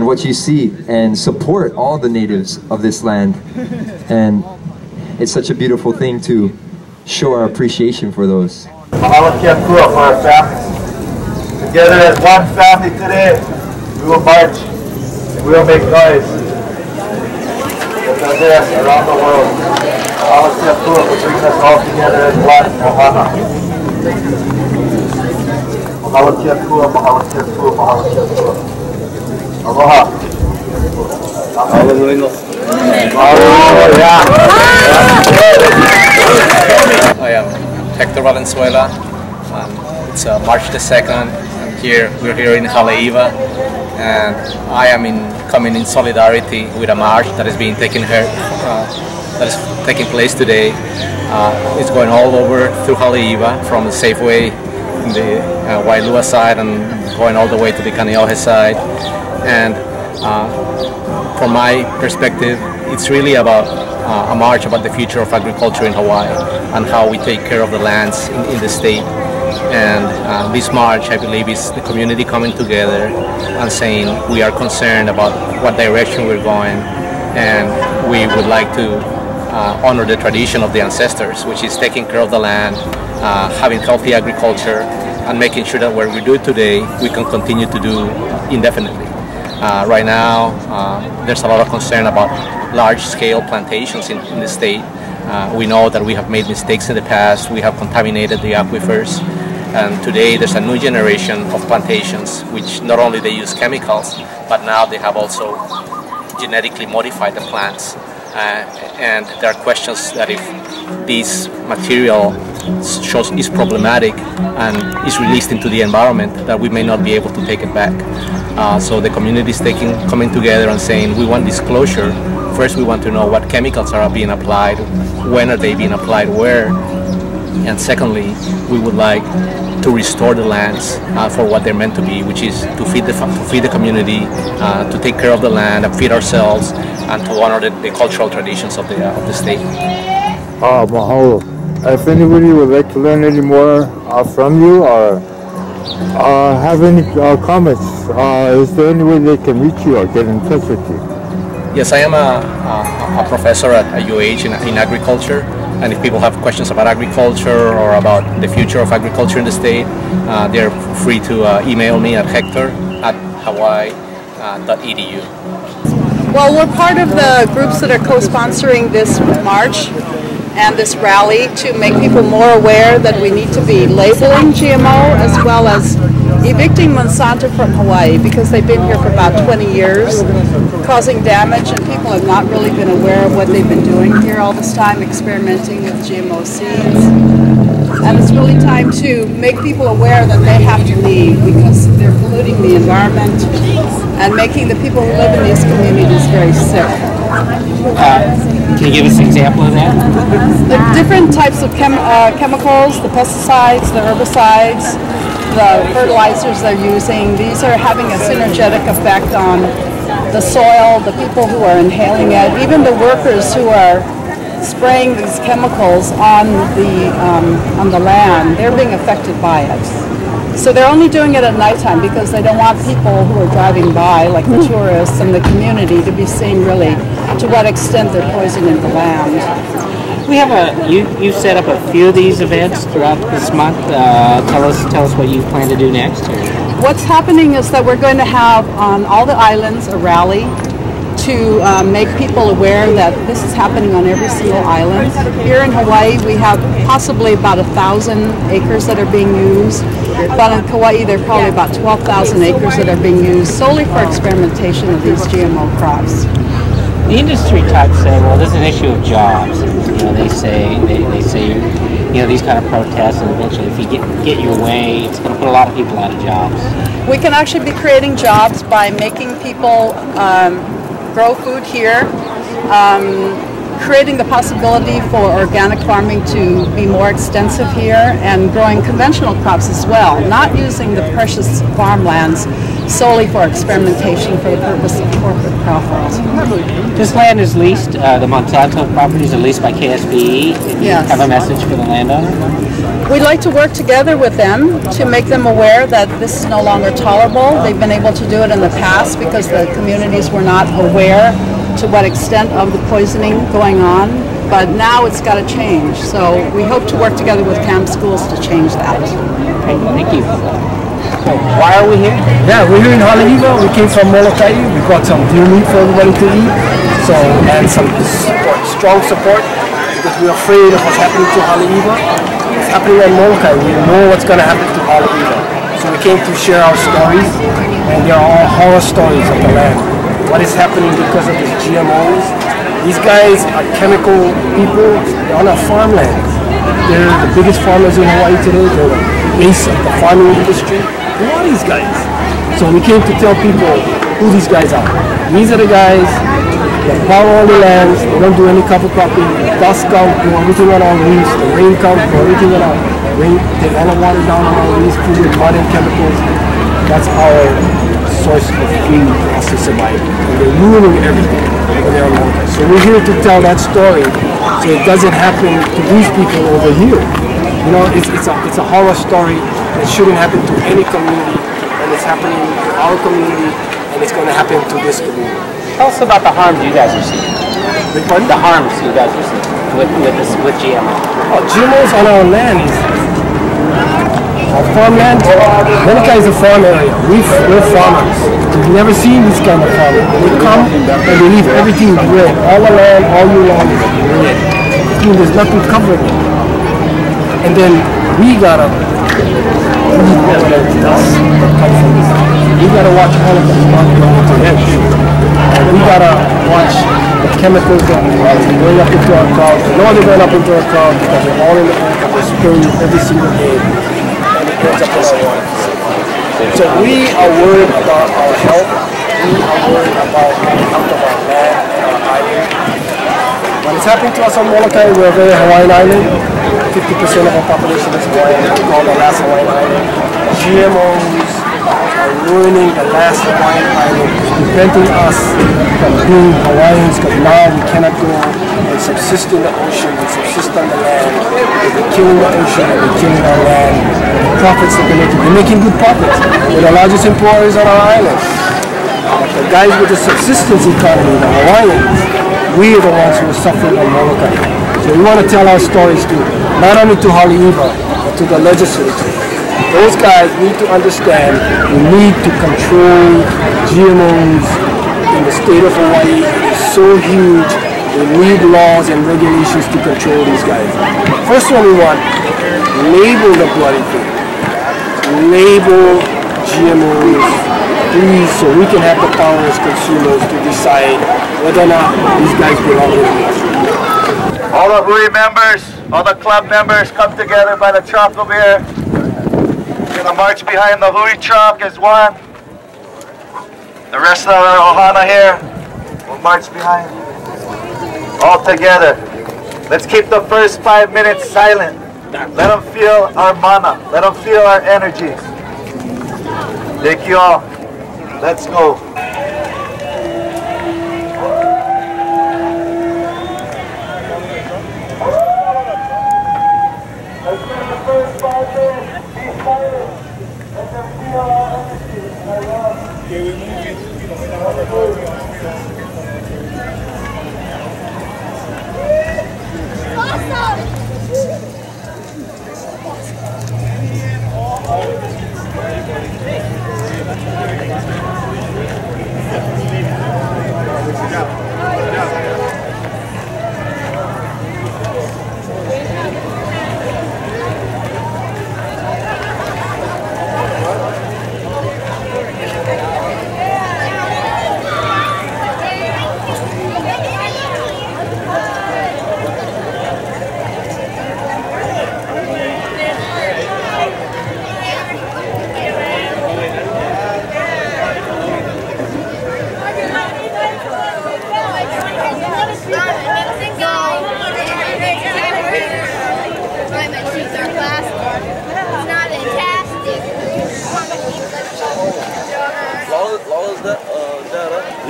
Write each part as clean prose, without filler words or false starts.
what you see and support all the natives of this land. And it's such a beautiful thing to show our appreciation for those. Mahalo for our families. Together as one family today, we will march and we will make noise around the world. Mahalo for bringing us all together as one. Mahalo. Mahalo mahalo mahalo. Aloha. I am Hector Valenzuela. It's March the 2nd. We're here in Hale'Iwa, and I am coming in solidarity with a march that is being taking place today. It's going all over through Hale'Iwa, from the Safeway in the Wailua side and going all the way to the Kaneohe side. And from my perspective, it's really about a march about the future of agriculture in Hawaii and how we take care of the lands in the state. And this march, I believe, is the community coming together and saying we are concerned about what direction we're going, and we would like to honor the tradition of the ancestors, which is taking care of the land, having healthy agriculture, and making sure that what we do today we can continue to do indefinitely. Right now, there's a lot of concern about large-scale plantations in the state. We know that we have made mistakes in the past. We have contaminated the aquifers, and today there's a new generation of plantations which not only they use chemicals, but now they have also genetically modified the plants. And there are questions that if this material is problematic and is released into the environment, that we may not be able to take it back. So the community is coming together and saying we want disclosure. First, we want to know what chemicals are being applied, when are they being applied, where, and secondly, we would like to restore the lands for what they're meant to be, which is to feed the community, to take care of the land, and feed ourselves, and to honor the cultural traditions of the state. Mahalo. If anybody would like to learn any more from you or have any comments, is there any way they can reach you or get in touch with you? Yes, I am a professor at UH in agriculture, and if people have questions about agriculture or about the future of agriculture in the state, they're free to email me at hector@hawaii.edu. Well, we're part of the groups that are co-sponsoring this march and this rally to make people more aware that we need to be labeling GMO as well as evicting Monsanto from Hawaii, because they've been here for about 20 years causing damage, and people have not really been aware of what they've been doing here all this time, experimenting with GMO seeds. And it's really time to make people aware that they have to leave because they're polluting the environment and making the people who live in these communities very sick. Can you give us an example of that? The different types of chemicals, the pesticides, the herbicides, the fertilizers they're using, these are having a synergetic effect on the soil, the people who are inhaling it, even the workers who are spraying these chemicals on the land, they're being affected by it. So they're only doing it at nighttime because they don't want people who are driving by, like the tourists and the community, to be seeing really to what extent they're poisoning the land. We have you set up a few of these events throughout this month. Tell us what you plan to do next. What's happening is that we're going to have on all the islands a rally to make people aware that this is happening on every single island. Here in Hawaii, we have possibly about 1,000 acres that are being used, but in Kauai, there are probably about 12,000 acres that are being used solely for experimentation of these GMO crops. The industry types say, well, this is an issue of jobs. You know, they say, you know, these kind of protests, and eventually, if you get your way, it's going to put a lot of people out of jobs. We can actually be creating jobs by making people grow food here, creating the possibility for organic farming to be more extensive here, and growing conventional crops as well, not using the precious farmlands solely for experimentation for the purpose of corporate profit. This land is leased, the Monsanto properties are leased by KSBE. Do you have a message for the landowner? We'd like to work together with them to make them aware that this is no longer tolerable. They've been able to do it in the past because the communities were not aware to what extent of the poisoning going on, but now it's got to change. So we hope to work together with camp schools to change that. Okay, thank you. So why are we here? Yeah, we're here in Hale'Iwa. We came from Molokai. We brought some deer meat for everybody to eat. So, and some support, strong support, because we're afraid of what's happening to Hale'Iwa. It's happening in Molokai. We know what's going to happen to Hale'Iwa. So we came to share our stories, and they are all horror stories of the land. What is happening because of these GMOs? These guys are chemical people. They're on our farmland. They're the biggest farmers in Hawaii today. They're the base of the farming industry. Who are these guys? So we came to tell people who these guys are. These are the guys that plow all the lands. They don't do any cover cropping. Dust comes, do everything on our leaves. The rain comes, do everything on our rain. They all the water down on our leaves, food with mud and chemicals. That's our source of food for us to survive. And they're ruining everything over there on Molokai. So we're here to tell that story so it doesn't happen to these people over here. You know, it's a horror story that shouldn't happen to any community, and it's happening to our community, and it's going to happen to this community. Tell us about the harms you guys are seeing. The harms you guys are seeing with GMO. Oh, GMOs on our land is our farmland. Molokai is a farm area. We're farmers. We've never seen this kind of farming. They come and they leave everything red. All the land, all year long is red. I mean, there's nothing covering it. And then we gotta read all that dust that comes from this. We gotta watch all of the stuff going into edge. And we gotta watch the chemicals that are going up into our crowd. We know they're going up into our crowd because they're all in the earth and they're spraying every single day. And it ends up in our water. So we are worried about our health. We are worried about the health of our land and our island. When it's happening to us on Molokai, we're a very Hawaiian island. 50% of our population is Hawaiian. We call the last Hawaiian island. GMOs are ruining the last Hawaiian island, preventing us from being Hawaiians, because now we cannot go and subsist in the ocean and subsist on the land. We're killing the ocean and we're killing our land. The profits that we're making good profits. We're the largest employers on our island. But the guys with the subsistence economy, the Hawaiians, we are the ones who are suffering on Molokai. So we want to tell our stories to, not only to Hale'Iwa, but to the legislature. Those guys need to understand we need to control GMOs in the state of Hawaii. It is so huge. We need laws and regulations to control these guys. First one we want, label the bloody thing. Label GMOs, please, so we can have the power as consumers to decide whether or not these guys belong in the industry. All the Hui members, all the club members come together by the truck over here. We're gonna march behind the Hui truck as one. The rest of our ohana here will march behind. All together. Let's keep the first 5 minutes silent. Let them feel our mana. Let them feel our energy. Thank you all. Let's go. Let's do the first 5 minutes. Be silent. Let them feel our energy.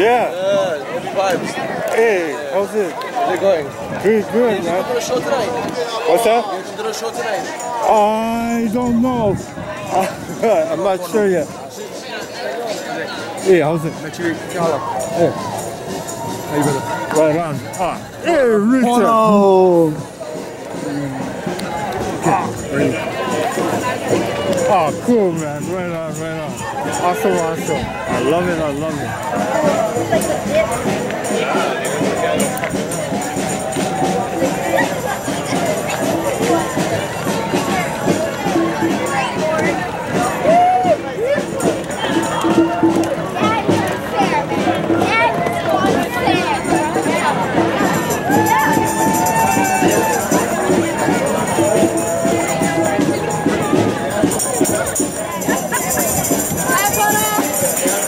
Yeah. Vibes. Hey, how's it? How's it going? Good, man. To the show tonight. What's that? You're to the show tonight. I don't know. I'm not sure yet. Hey, how's it? Make sure you holler. Hey. How you brother? Right on. Hey, Richard. Oh. Oh, cool, man. Right on, right on. Awesome, awesome. I love it, I love it.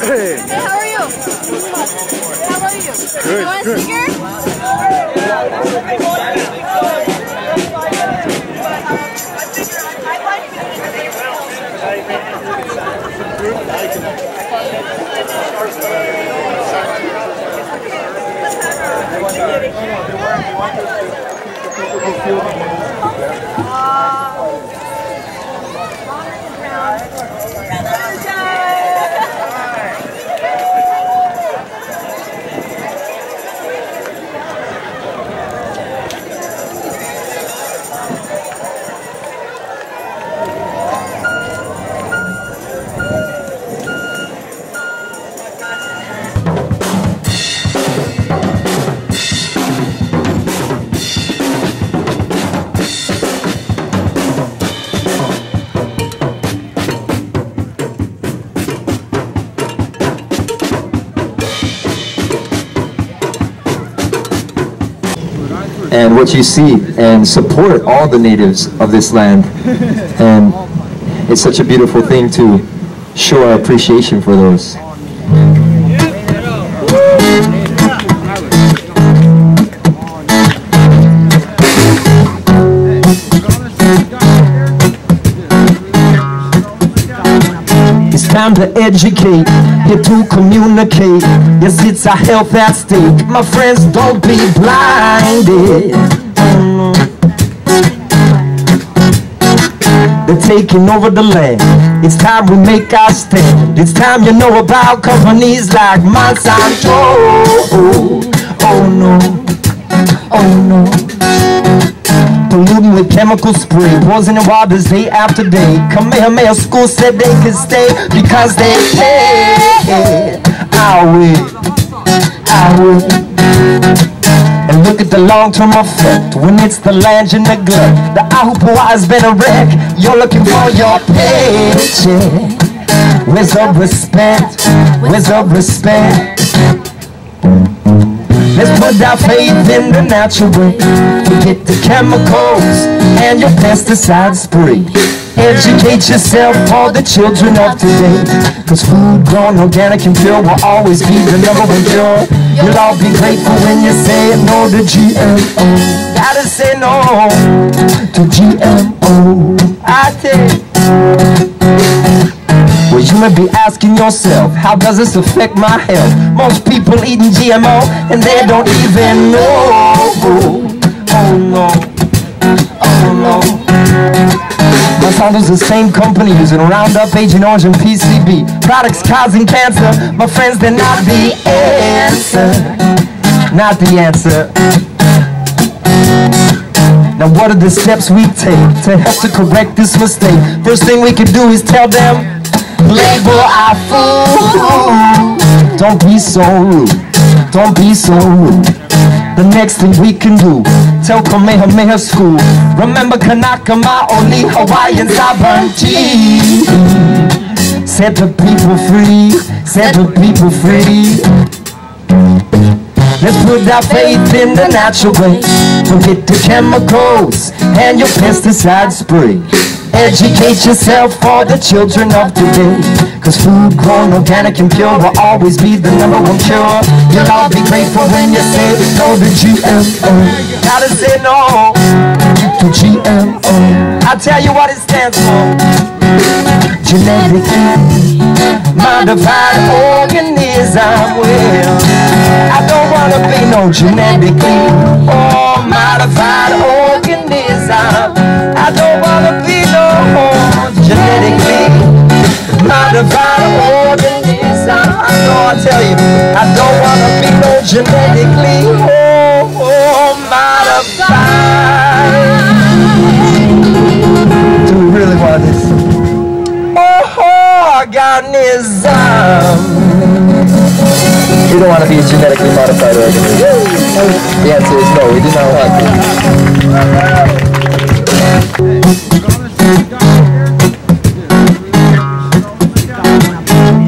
Hey. Hey, how are you? How are you? Good, You want a good. sticker? and what you see, and support all the natives of this land. And it's such a beautiful thing to show our appreciation for those. It's time to educate, here to communicate. Yes, it's our health at stake. My friends, don't be blinded. They're taking over the land. It's time we make our stand. It's time you know about companies like Monsanto. Oh no, oh no. Polluting with chemical spray, poisoning waters day after day. Kamehameha school said they could stay because they pay. I will. And look at the long-term effect when it's the land you neglect. The Ahupua'a has been a wreck. You're looking for your paycheck. Where's the respect? Where's the respect? Let's put our faith in the natural way. Forget the chemicals and your pesticide spray. Educate yourself for the children of today. Cause food grown organic and pure will always be the #1 cure. You'll all be grateful when you say no to GMO. Gotta say no to GMO. I tell. Well, you may be asking yourself, how does this affect my health? Most people eating GMO and they don't even know. Oh no, oh no. Monsanto's the same company using Roundup, Agent Orange, and PCB. Products causing cancer. My friends, they're not the answer. Not the answer. Now what are the steps we take to help to correct this mistake? First thing we can do is tell them, label our food. Don't be so rude. Don't be so rude. The next thing we can do, tell Kamehameha School, remember Kanaka Maoli, Hawaiian sovereignty. Set the people free. Set the people free. Let's put our faith in the natural way. Forget the chemicals and your pesticide spray. Educate yourself for the children of today. Cause food grown organic and pure will always be the #1 cure. You'll all be grateful when you say no to GMO. Gotta say no to GMO. I'll tell you what it stands for. Genetically modified organism. Well, wanna be no genetically modified organism. I don't wanna be no genetically modified organism. I know I tell you, I don't wanna be no genetically modified. Do we really want this? Organism. We don't want to be a genetically modified organism. The answer is no, we do not want to.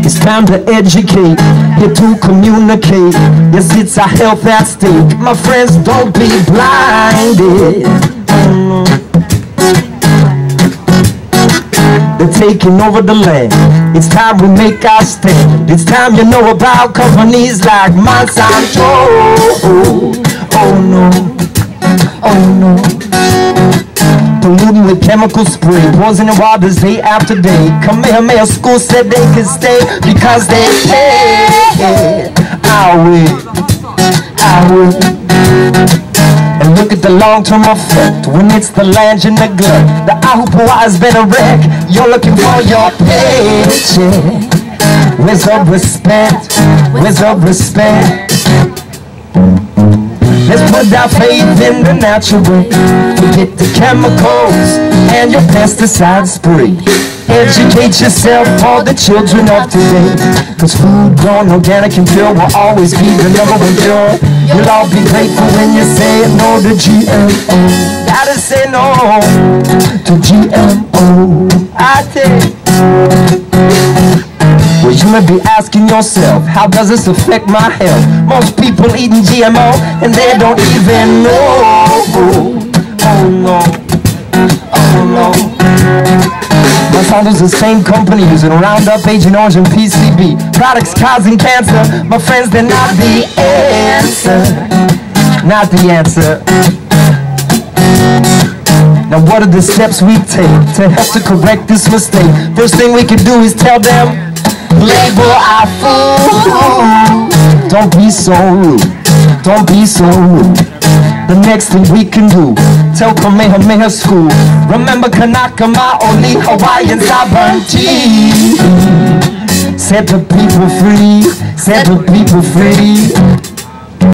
It's time to educate, here to communicate. Yes, it's our health at stake. My friends, don't be blinded. They're taking over the land. It's time we make our stand. It's time you know about companies like Monsanto. Oh no, oh no. Polluting with chemical spray, poisoning waters day after day. Kamehameha school said they could stay because they pay. I will. And look at the long-term effect when it's the land you neglect. The Ahupua'a has been a wreck. You're looking for your paycheck. Where's the respect? Where's the respect? Let's put our faith in the natural way. Forget the chemicals and your pesticide spray. Educate yourself for the children of today. Cause food grown organic and pure will always be the number one cure. You'll all be grateful when you say no to GMO. Gotta say no to GMO. I take. Well, you may be asking yourself, how does this affect my health? Most people eating GMO and they don't even know. Oh no, oh no. Monsanto's the same company using Roundup, Agent Orange, and PCB. Products causing cancer. My friends, they're not the answer. Not the answer. Now what are the steps we take to help to correct this mistake? First thing we can do is tell them, label our food. Don't be so rude. Don't be so rude. The next thing we can do, tell Kamehameha school, remember Kanaka Maoli, Hawaiian sovereignty. Set the people free, set the people free.